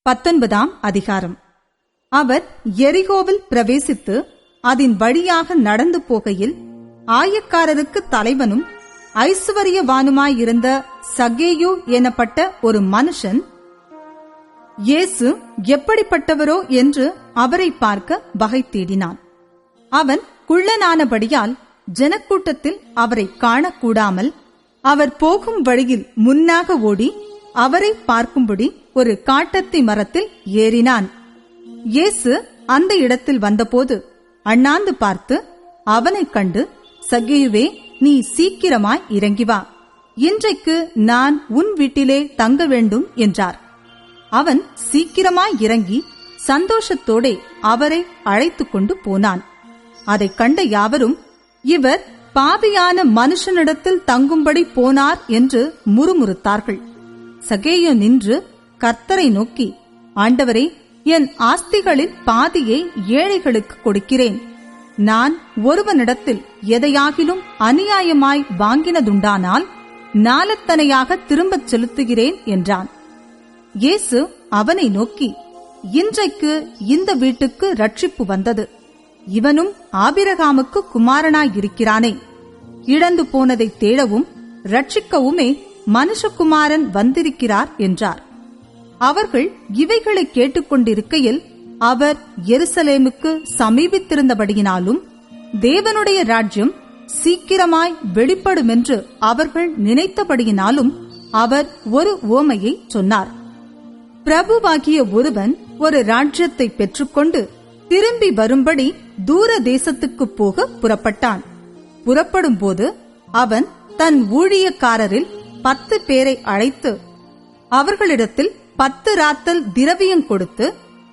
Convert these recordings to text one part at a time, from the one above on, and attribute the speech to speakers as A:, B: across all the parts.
A: 19 அதிகாரம். அவர் எரிகோவில் பிரவேசித்து அதன் வழியாக நடந்து போகையில் ஆயக்காரருக்கு தலைவனும் ஐசுவரியவானுமாயிருந்த சகேயு எனப்பட்ட ஒரு மனுஷன் இயேசு எப்படிப்பட்டவரோ என்று அவரை பார்க்க வகை தேடினான். அவன் குள்ளனானபடியால் ஜனக்கூட்டத்தில் அவரை காணக்கூடாமல் அவர் போகும் வழியில் முன்னாக ஓடி அவரை பார்க்கும்படி ஒரு காட்டத்தி மரத்தில் ஏறினான். இயேசு அந்த இடத்தில் வந்தபோது அண்ணாந்து பார்த்து அவனைக் கண்டு, சகேயுவே, நீ சீக்கிரமாய் இறங்கி வா, இன்றைக்கு நான் உன் வீட்டிலே தங்க வேண்டும் என்றார். அவன் சீக்கிரமாய் இறங்கி சந்தோஷத்தோடே அவரை அழைத்து கொண்டு போனான். அதைக் கண்ட யாவரும், இவர் பாவியான மனுஷனிடத்தில் தங்கும்படி போனார் என்று முறுமுறுத்தார்கள். சகேயு நின்று கர்த்தரை நோக்கி, ஆண்டவரே, என் ஆஸ்திகளில் பாதியை ஏழைகளுக்கு கொடுக்கிறேன். நான் ஒருவனிடத்தில் எதையாகிலும் அநியாயமாய் வாங்கினதுண்டானால் நாலத்தனையாக திரும்பச் செலுத்துகிறேன் என்றான். இயேசு அவனை நோக்கி, இன்றைக்கு இந்த வீட்டுக்கு ரட்சிப்பு வந்தது. இவனும் ஆபிரகாமுக்கு குமாரனாயிருக்கிறானே. இழந்து போனதை தேடவும் ரட்சிக்கவுமே மனுஷகுமாரன் வந்திருக்கிறார் என்றார். அவர்கள் இவைகளை கேட்டுக்கொண்டிருக்கையில் அவர் எருசலேமுக்கு சமீபித்திருந்தபடியினாலும் தேவனுடைய ராஜ்யம் சீக்கிரமாய் வெளிப்படுமென்று அவர்கள் நினைத்தபடியினாலும் அவர் ஒரு உவமையை சொன்னார். பிரபுவாகிய ஒருவன் ஒரு ராஜ்யத்தை பெற்றுக்கொண்டு திரும்பி வரும்படி தூர தேசத்துக்கு போக புறப்பட்டான். புறப்படும்போது அவன் தன் ஊழியக்காரரில் 10 பேரை அழைத்து அவர்களிடத்தில் 10 ராத்தல் திரவியம் கொடுத்து,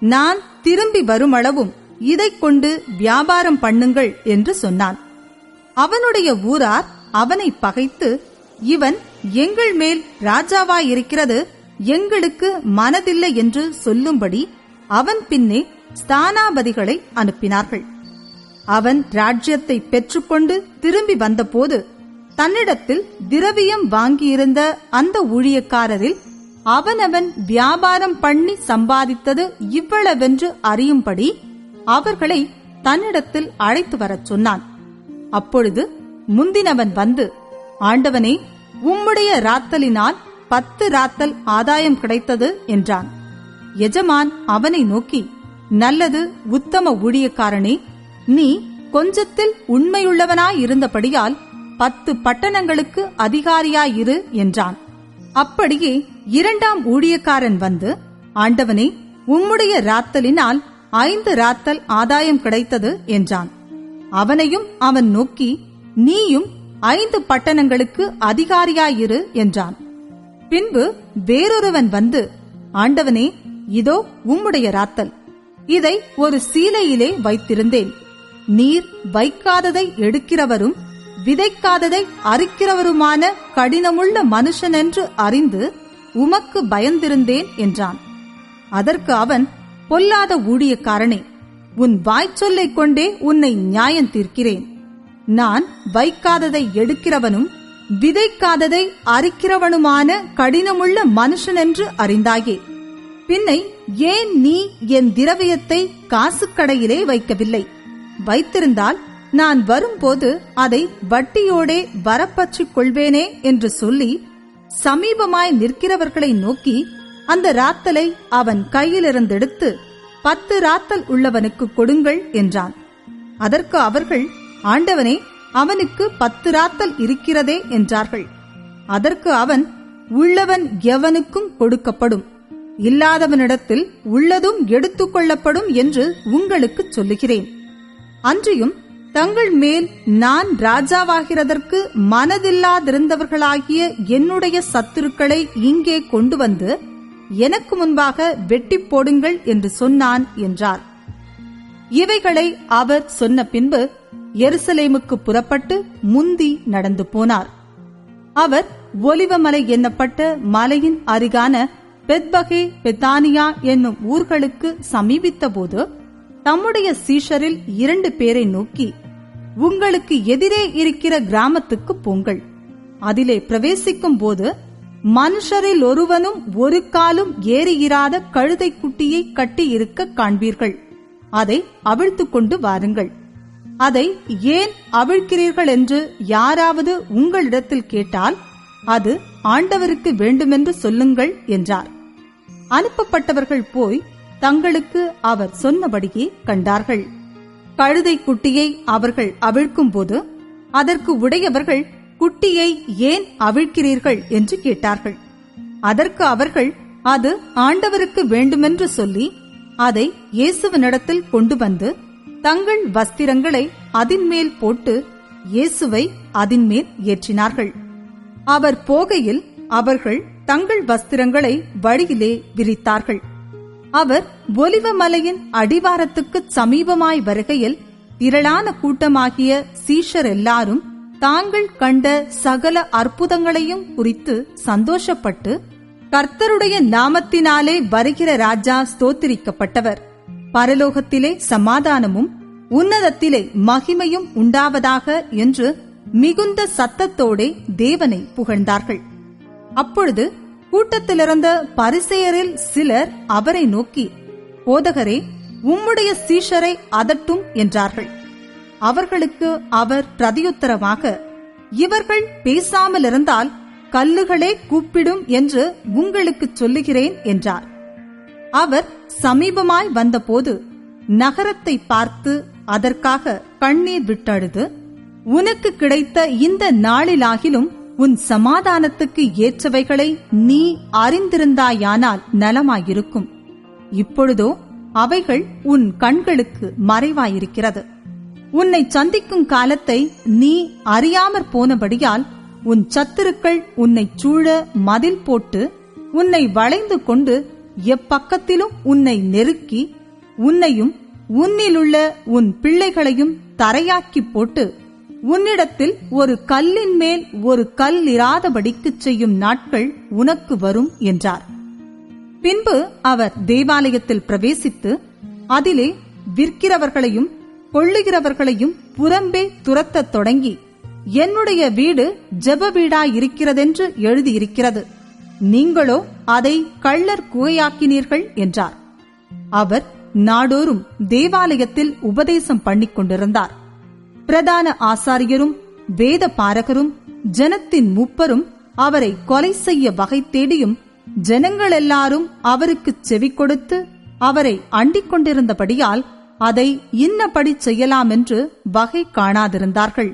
A: நான் திரும்பி வருமளவும் இதைக் கொண்டு வியாபாரம் பண்ணுங்கள் என்று சொன்னான். அவனுடைய ஊரார் அவனை பகைத்து, இவன் எங்கள் மேல் ராஜாவாயிருக்கிறது எங்களுக்கு மனதில்லை என்று சொல்லும்படி அவன் பின்னே ஸ்தானாபதிகளை அனுப்பினார்கள். அவன் ராஜ்யத்தை பெற்றுக்கொண்டு திரும்பி வந்தபோது தன்னிடத்தில் திரவியம் வாங்கியிருந்த அந்த ஊழியக்காரரில் அவனவன் வியாபாரம் பண்ணி சம்பாதித்தது இவ்வளவென்று அறியும்படி அவர்களை தன்னிடத்தில் அழைத்து வரச் சொன்னான். அப்பொழுது முந்தினவன் வந்து, ஆண்டவனே, உம்முடைய ராத்தலினால் 10 ராத்தல் ஆதாயம் கிடைத்தது என்றான். எஜமான் அவனை நோக்கி, நல்லது உத்தம ஊழியக்காரனே, நீ கொஞ்சத்தில் உண்மையுள்ளவனாயிருந்தபடியால் 10 பட்டணங்களுக்கு அதிகாரியாயிரு என்றான். அப்படியே 2ஆம் ஊழியக்காரன் வந்து, ஆண்டவனே, உம்முடைய ராத்தலினால் 5 ராத்தல் ஆதாயம் கிடைத்தது என்றான். அவனையும் அவன் நோக்கி, நீயும் 5 பட்டணங்களுக்கு அதிகாரியாயிரு என்றான். பின்பு வேறொருவன் வந்து, ஆண்டவனே, இதோ உம்முடைய ராத்தல், இதை ஒரு சீலையிலே வைத்திருந்தேன். நீர் வைக்காததை எடுக்கிறவரும் விதைக்காததை அறுக்கிறவருமான கடினமுள்ள மனுஷனென்று அறிந்து உமக்கு பயந்திருந்தேன் என்றான். அதற்கு அவன், பொல்லாத ஊழியக்காரனே, உன் வாய்ச்சொல்லைக் கொண்டே உன்னை நியாயம் தீர்க்கிறேன். நான் வைக்காததை எடுக்கிறவனும் விதைக்காததை அறுக்கிறவனுமான கடினமுள்ள மனுஷனென்று அறிந்தாயே. பின்னை ஏன் நீ என் திரவியத்தை காசுக்கடையிலே வைக்கவில்லை? வைத்திருந்தால் நான் வரும்போது அதை வட்டியோடே வரப்பற்றிக் கொள்வேனே என்று சொல்லி சமீபமாய் நிற்கிறவர்களை நோக்கி அந்த ராத்தலை அவன் கையிலிருந்தெடுத்து 10 ராத்தல் உள்ளவனுக்கு கொடுங்கள் என்றான். அதற்கு அவர்கள், ஆண்டவனே, அவனுக்கு 10 ராத்தல் இருக்கிறதே என்றார்கள். அதற்கு அவன், உள்ளவன் எவனுக்கும் கொடுக்கப்படும், இல்லாதவனிடத்தில் உள்ளதும் எடுத்துக்கொள்ளப்படும் என்று உங்களுக்கு சொல்லுகிறேன். அன்றியும் தங்கள் மேல் நான் ராஜாவாகிறதற்கு மனதில்லாதிருந்தவர்களாகிய என்னுடைய சத்துருக்களை இங்கே கொண்டு வந்து எனக்கு முன்பாக வெட்டி போடுங்கள் என்று சொன்னான் என்றார். இவைகளை அவர் சொன்ன பின்பு எருசலேமுக்கு புறப்பட்டு முந்தி நடந்து போனார். அவர் ஒலிவமலை என்னப்பட்ட மலையின் அருகான பெத்பகே பெத்தானியா என்னும் ஊர்களுக்கு சமீபித்த போது தம்முடைய சீஷரில் 2 பேரை நோக்கி, உங்களுக்கு எதிரே இருக்கிற கிராமத்துக்கு போங்கள். அதிலே பிரவேசிக்கும் போது மனுஷரில் ஒருவனும் ஒரு காலும் ஏறியிராத கழுதை குட்டியை கட்டி இருக்க காண்பீர்கள். அதை அவிழ்த்துக் கொண்டு வாருங்கள். அதை ஏன் அவிழ்க்கிறீர்கள் என்று யாராவது உங்களிடத்தில் கேட்டால் அது ஆண்டவருக்கு வேண்டுமென்று சொல்லுங்கள் என்றார். அனுப்பப்பட்டவர்கள் போய் தங்களுக்கு அவர் சொன்னபடியே கண்டார்கள். கழுதை குட்டியை அவர்கள் அவிழ்க்கும் போது அதற்கு உடையவர்கள், குட்டியை ஏன் அவிழ்க்கிறீர்கள் என்று கேட்டார்கள். அதற்கு அவர்கள், அது ஆண்டவருக்கு வேண்டுமென்று சொல்லி அதை இயேசுவினிடத்தில் கொண்டு வந்து தங்கள் வஸ்திரங்களை அதின்மேல் போட்டு இயேசுவை அதின்மேல் ஏற்றினார்கள். அவர் போகையில் அவர்கள் தங்கள் வஸ்திரங்களை வழியிலே விரித்தார்கள். அவர் ஒலிவ மலையின் அடிவாரத்துக்கு சமீபமாய் வருகையில் திரளான கூட்டமாகிய சீஷர் எல்லாரும் தாங்கள் கண்ட சகல அற்புதங்களையும் குறித்து சந்தோஷப்பட்டு, கர்த்தருடைய நாமத்தினாலே வருகிற ராஜா ஸ்தோத்திரிக்கப்பட்டவர், பரலோகத்திலே சமாதானமும் உன்னதத்திலே மகிமையும் உண்டாவதாக என்று மிகுந்த சத்தத்தோடே தேவனை புகழ்ந்தார்கள். அப்பொழுது கூட்டத்திலிருந்த பரிசேயரில் சிலர் அவரை நோக்கி, போதகரே, உம்முடைய சீஷரை அதட்டும் என்றார்கள். அவர்களுக்கு அவர் பிரதியுத்தரமாக, இவர்கள் பேசாமல் இருந்தால் கல்லுகளே கூப்பிடும் என்று உங்களுக்கு சொல்லுகிறேன் என்றார். அவர் சமீபமாய் வந்தபோது நகரத்தை பார்த்து அதற்காக கண்ணீர் விட்டழுது, உனக்கு கிடைத்த இந்த நாளிலாகிலும் உன் சமாதானத்துக்கு ஏற்றவைகளை நீ அறிந்திருந்தாயானால் நலமாயிருக்கும். இப்பொழுதோ அவைகள் உன் கண்களுக்கு மறைவாயிருக்கிறது. உன்னை சந்திக்கும் காலத்தை நீ அறியாமற் போனபடியால் உன் சத்துருக்கள் உன்னை சூழ மதில் போட்டு உன்னை வளைந்து கொண்டு எப்பக்கத்திலும் உன்னை நெருக்கி உன்னையும் உன்னிலுள்ள உன் பிள்ளைகளையும் தரையாக்கி போட்டு உன்னிடத்தில் ஒரு கல்லின் மேல் ஒரு கல் இராதபடிக்கு செய்யும் நாட்கள் உனக்கு வரும் என்றார். பின்பு அவர் தேவாலயத்தில் பிரவேசித்து அதிலே விற்கிறவர்களையும் கொள்ளுகிறவர்களையும் புறம்பே துரத்தத் தொடங்கி, என்னுடைய வீடு ஜெப வீடாயிருக்கிறதென்று எழுதியிருக்கிறது, நீங்களோ அதை கள்ளர் குகையாக்கினீர்கள் என்றார். அவர் நாடோறும் தேவாலயத்தில் உபதேசம் பண்ணிக் கொண்டிருந்தார். பிரதான ஆசாரியரும் வேத பாரகரும் ஜனத்தின் மூப்பரும் அவரை கொலை செய்ய வகை தேடியும் ஜனங்கள் எல்லாரும் அவருக்கு செவி கொடுத்து அவரை அண்டிக் கொண்டிருந்தபடியால் அதை இன்னபடி செய்யலாமென்று வகை காணாதிருந்தார்கள்.